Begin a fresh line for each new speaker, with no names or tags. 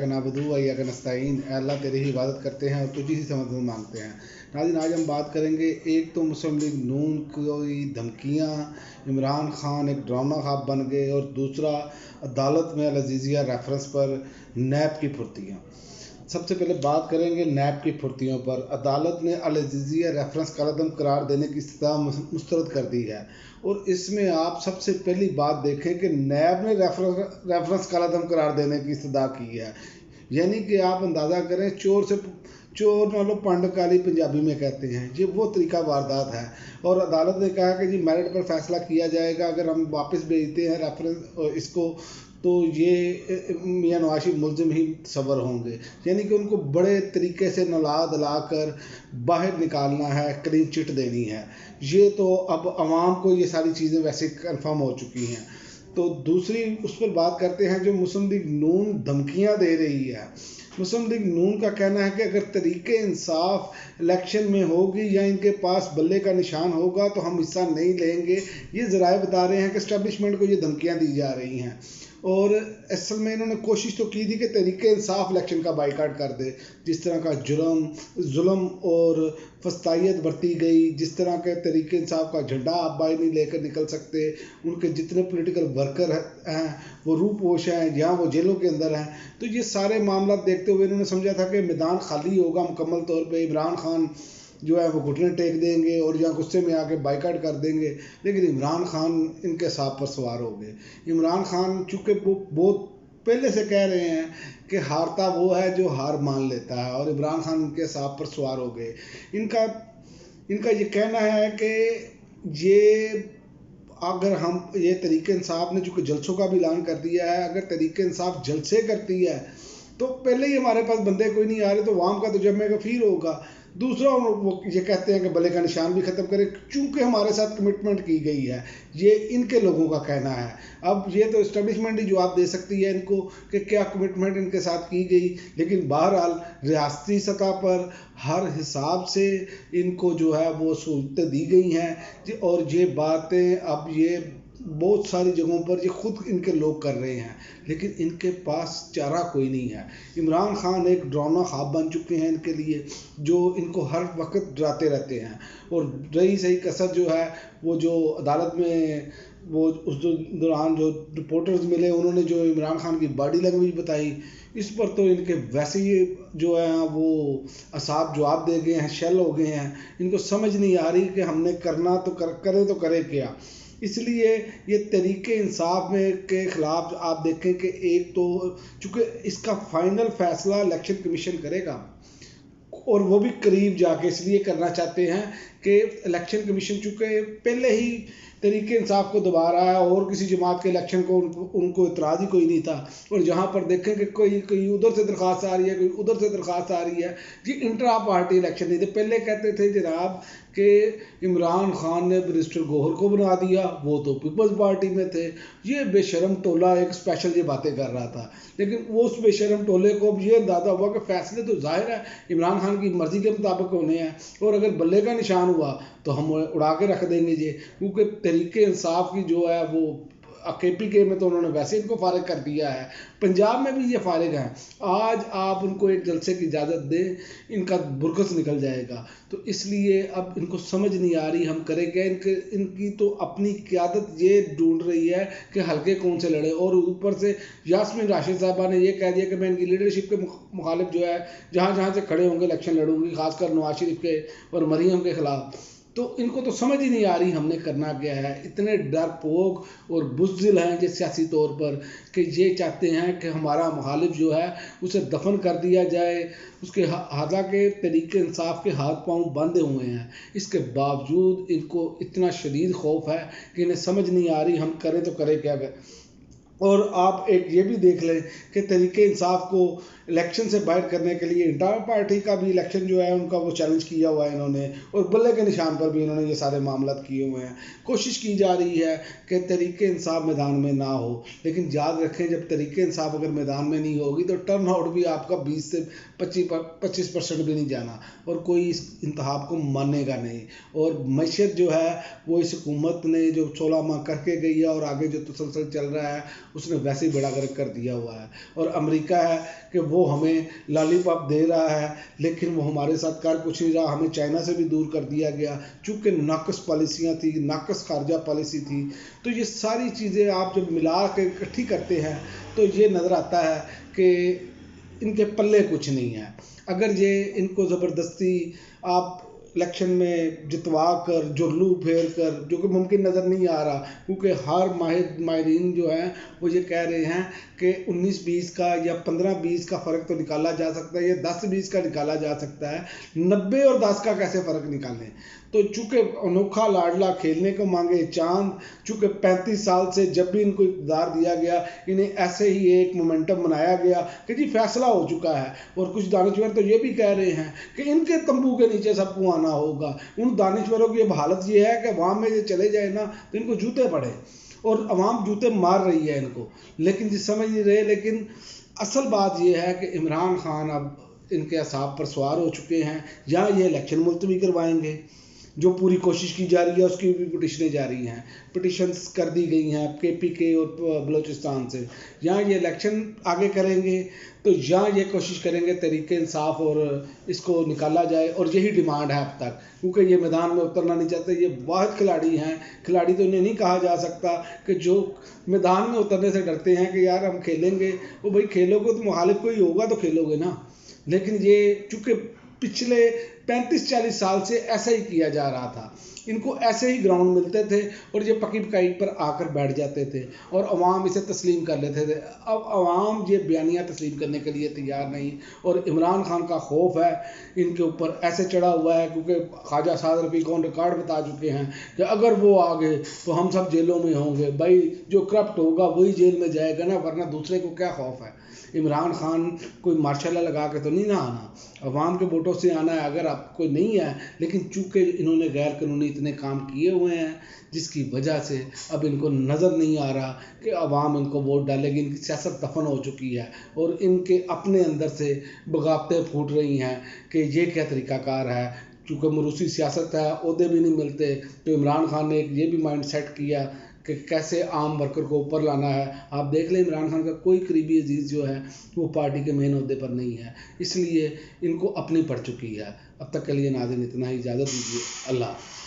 इय्याका नअबुदु व इय्याका नस्तईन, अल्लाह तेरी ही इबादत करते हैं और तुझी ही से मदद मांगते हैं। नाज़रीन, आज हम बात करेंगे, एक तो मुस्लिम लीग नून की धमकियाँ, इमरान खान एक ड्रामा ख्वाब बन गए, और दूसरा अदालत में अल अज़ीज़िया रेफरेंस पर नैब की फुर्तियाँ। सबसे पहले बात करेंगे नैब की फुर्तियों पर। अदालत ने अल अज़ीज़िया रेफरेंस कलअदम करार देने की सज़ा मुस्तरद कर दी है, और इसमें आप सबसे पहली बात देखें कि नैब ने रेफरेंस कलअदम करार देने की सज़ा की है। यानी कि आप अंदाज़ा करें, चोर नालों पंड काली पंजाबी में कहते हैं, ये वो तरीका वारदात है। और अदालत ने कहा कि जी मेरिट पर फैसला किया जाएगा, अगर हम वापस भेजते हैं रेफरेंस इसको तो ये मियां नवाज शरीफ मुल्ज़िम ही सबर होंगे। यानी कि उनको बड़े तरीके से नला दला कर बाहर निकालना है, क्लीन चिट देनी है। ये तो अब अवाम को ये सारी चीज़ें वैसे कन्फर्म हो चुकी हैं। तो दूसरी उस पर बात करते हैं जो मुस्लिम लीग नून धमकियां दे रही है। मुस्लिम लीग नून का कहना है कि अगर तरीके इंसाफ इलेक्शन में होगी या इनके पास बल्ले का निशान होगा तो हम हिस्सा नहीं लेंगे। ये ज़राए बता रहे हैं कि एस्टेब्लिशमेंट को ये धमकियां दी जा रही हैं, और असल में इन्होंने कोशिश तो की थी कि तरीके इंसाफ इलेक्शन का बाइकाट कर दे। जिस तरह का जुल्म और फस्तायत बरती गई, जिस तरह के तरीके इंसाफ का झंडा आप बाहर नहीं लेकर निकल सकते, उनके जितने पॉलिटिकल वर्कर हैं वो रूपोश हैं या वो जेलों के अंदर हैं, तो ये सारे मामला देखते हुए इन्होंने समझा था कि मैदान खाली होगा मुकम्मल तौर पे। इमरान खान जो है वो घुटने टेक देंगे और या गुस्से में आके बाइकाट कर देंगे। लेकिन इमरान खान इनके साथ पर सवार हो गए। इमरान खान चूँकि वो बहुत पहले से कह रहे हैं कि हारता वो है जो हार मान लेता है, और इमरान खान इनके साथ पर सवार हो गए। इनका ये कहना है कि ये अगर हम ये तरीके इंसाफ ने चूँकि जलसों का भी ऐलान कर दिया है, अगर तरीके इंसाफ जलसे करती है तो पहले ही हमारे पास बंदे कोई नहीं आ रहे, तो वाम का तो जब में गफीर होगा। दूसरा वो ये कहते हैं कि बल्ले का निशान भी ख़त्म करें, चूँकि हमारे साथ कमिटमेंट की गई है। ये इनके लोगों का कहना है। अब ये तो इस्टेब्लिशमेंट ही जवाब दे सकती है इनको कि क्या कमिटमेंट इनके साथ की गई। लेकिन बहरहाल रियासती सतह पर हर हिसाब से इनको जो है वो सहूलतें दी गई हैं, और ये बातें अब ये बहुत सारी जगहों पर ये खुद इनके लोग कर रहे हैं, लेकिन इनके पास चारा कोई नहीं है। इमरान खान एक ड्रामा ख्वाब बन चुके हैं इनके लिए, जो इनको हर वक्त डराते रहते हैं। और रही सही कसर जो है वो जो अदालत में वो उस दौरान जो रिपोर्टर्स मिले, उन्होंने जो इमरान खान की बॉडी लैंग्वेज बताई, इस पर तो इनके वैसे ही जो है वो असाब जवाब दे गए हैं, शेल हो गए हैं। इनको समझ नहीं आ रही कि हमने करना तो करें तो करें क्या। इसलिए ये तरीके इंसाफ में के ख़िलाफ़ आप देखें कि एक तो चूँकि इसका फाइनल फ़ैसला इलेक्शन कमीशन करेगा, और वो भी करीब जाके इसलिए करना चाहते हैं कि इलेक्शन कमीशन चूँकि पहले ही तरीके इंसाफ को दबा रहा है, और किसी जमात के इलेक्शन को उनको इतराज़ ही कोई नहीं था। और जहाँ पर देखें कि कोई उधर से दरख्वास्त आ रही है, कोई उधर से दरख्वास्त आ रही है, जी इंट्रा पार्टी इलेक्शन नहीं थे। पहले कहते थे जनाब कि इमरान खान ने बैरिस्टर गौहर को बना दिया, वो तो पीपल्स पार्टी में थे। ये बेशरम टोला एक स्पेशल ये बातें कर रहा था, लेकिन वो उस बेशरम टोले को अब ये अंदाज़ा हुआ कि फ़ैसले तो ज़ाहिर है इमरान खान की मर्ज़ी के मुताबिक होने हैं, और अगर बल्ले का निशान हुआ तो हम उड़ा के रख देंगे ये। क्योंकि तरीके इंसाफ की जो है वो KPK में तो उन्होंने वैसे इनको फारिग कर दिया है, पंजाब में भी ये फारिग हैं। आज आप उनको एक जलसे की इजाज़त दें, इनका बुरकस निकल जाएगा। तो इसलिए अब इनको समझ नहीं आ रही हम करें क्या। इनकी तो अपनी क़यादत ये ढूंढ रही है कि हल्के कौन से लड़े, और ऊपर से यास्मीन राशिद साहबा ने ये कह दिया कि मैं इनकी लीडरशिप के मुखालिफ जो है जहाँ जहाँ से खड़े होंगे इलेक्शन लड़ूंगी, खासकर नवाज शरीफ के और मरीम के ख़िलाफ़। तो इनको तो समझ ही नहीं आ रही हमने करना क्या है। इतने डरपोक और बुज़दिल हैं जो सियासी तौर पर कि ये चाहते हैं कि हमारा मुखालिफ जो है उसे दफन कर दिया जाए, उसके हालांकि तरीके इंसाफ के हाथ पांव बंधे हुए हैं। इसके बावजूद इनको इतना शदीद खौफ है कि इन्हें समझ नहीं आ रही हम करें तो करें क्या। और आप एक ये भी देख लें कि तरीके इंसाफ को इलेक्शन से बाहर करने के लिए इंटर पार्टी का भी इलेक्शन जो है उनका वो चैलेंज किया हुआ है इन्होंने, और बल्ले के निशान पर भी इन्होंने ये सारे मामला किए हुए हैं। कोशिश की जा रही है कि तरीके इंसाफ मैदान में ना हो, लेकिन याद रखें जब तरीके इंसाफ अगर मैदान में नहीं होगी तो टर्न आउट भी आपका 20 से 25% भी नहीं जाना, और कोई इस इंतखाब को मानेगा नहीं। और मैशत जो है वो इस हुकूमत ने जो 16 माह करके गई है और आगे जो तसलसल चल रहा है اس نے ویسے ہی بیڑا غرق کر دیا ہوا ہے. اور امریکہ ہے کہ وہ ہمیں لالی پاپ دے رہا ہے لیکن وہ ہمارے ساتھ کر کچھ نہیں رہا. ہمیں چائنا سے بھی دور کر دیا گیا چونکہ ناقص پالیسیاں تھیں, ناقص خارجہ پالیسی تھی. تو یہ ساری چیزیں آپ جب ملا کے اکٹھی کرتے ہیں تو یہ نظر آتا ہے کہ ان کے پلے کچھ نہیں ہے. اگر یہ ان کو زبردستی آپ الیکشن میں جتوا کر جرلو پھیر کر, جو کہ ممکن نظر نہیں آ رہا کیونکہ ہر ماہرین جو ہیں وہ یہ کہہ رہے ہیں کہ 19-20 کا یا 15-20 کا فرق تو نکالا جا سکتا ہے, یا 10-20 کا نکالا جا سکتا ہے, 90 اور 10 کا کیسے فرق نکالیں. تو چونکہ انوکھا لاڈلا کھیلنے کو مانگے چاند, چونکہ 35 سال سے جب بھی ان کو اقتدار دیا گیا انہیں ایسے ہی ایک مومنٹم بنایا گیا کہ جی فیصلہ ہو چکا ہے. اور کچھ دانشور تو یہ بھی کہہ رہے ہیں کہ ان کے تمبو کے نیچے سب کو آنا ہوگا. ان دانشوروں کی اب حالت یہ ہے کہ عوام میں یہ چلے جائے نا تو ان کو جوتے پڑے, اور عوام جوتے مار رہی ہے ان کو, لیکن جس سمجھ نہیں رہے. لیکن اصل بات یہ ہے کہ عمران خان اب ان کے اعصاب پر سوار ہو چکے ہیں. یا یہ الیکشن ملتوی کروائیں گے, جو پوری کوشش کی جا رہی ہے, اس کی بھی پٹیشنیں جاری ہیں, پٹیشنز کر دی گئی ہیں KPK اور بلوچستان سے. یا یہ الیکشن آگے کریں گے تو یا یہ کوشش کریں گے تحریک انصاف اور اس کو نکالا جائے, اور یہی ڈیمانڈ ہے اب تک, کیونکہ یہ میدان میں اترنا نہیں چاہتے. یہ واحد کھلاڑی ہیں, کھلاڑی تو انہیں نہیں کہا جا سکتا کہ جو میدان میں اترنے سے ڈرتے ہیں کہ یار ہم کھیلیں گے. وہ بھائی کھیلو گے تو مخالف کوئی ہوگا تو کھیلو گے نا. لیکن یہ چونکہ پچھلے 35-40 سال سے ایسا ہی کیا جا رہا تھا, ان کو ایسے ہی گراؤنڈ ملتے تھے اور یہ پکی پکائی پر آ کر بیٹھ جاتے تھے اور عوام اسے تسلیم کر لیتے تھے. اب عوام یہ بیانیہ تسلیم کرنے کے لیے تیار نہیں, اور عمران خان کا خوف ہے ان کے اوپر ایسے چڑھا ہوا ہے کیونکہ خواجہ سعد رفیع کون ریکارڈ بتا چکے ہیں کہ اگر وہ آ گئے تو ہم سب جیلوں میں ہوں گے. بھائی جو کرپٹ ہوگا وہی جیل میں جائے گا نا, ورنہ دوسرے کو کیا خوف ہے. عمران خان کوئی مارشل لا لگا کے تو نہیں نہ آنا, عوام کے ووٹوں سے آنا ہے. اگر آپ کوئی نہیں ہے, لیکن چونکہ انہوں نے غیر قانونی اتنے کام کیے ہوئے ہیں جس کی وجہ سے اب ان کو نظر نہیں آ رہا کہ عوام ان کو ووٹ ڈالے گی. ان کی سیاست دفن ہو چکی ہے اور ان کے اپنے اندر سے بغاوتیں پھوٹ رہی ہیں کہ یہ کیا طریقہ کار ہے. چونکہ موروثی سیاست ہے, عہدے بھی نہیں ملتے, تو عمران خان نے ایک یہ بھی مائنڈ سیٹ کیا کہ کیسے عام ورکر کو اوپر لانا ہے. آپ دیکھ لیں عمران خان کا کوئی قریبی عزیز جو ہے وہ پارٹی کے مین عہدے پر نہیں ہے, اس لیے ان کو اپنی پڑ چکی ہے. اب تک کے لیے ناظرین اتنا ہی, اجازت دیجیے. اللہ حافظ.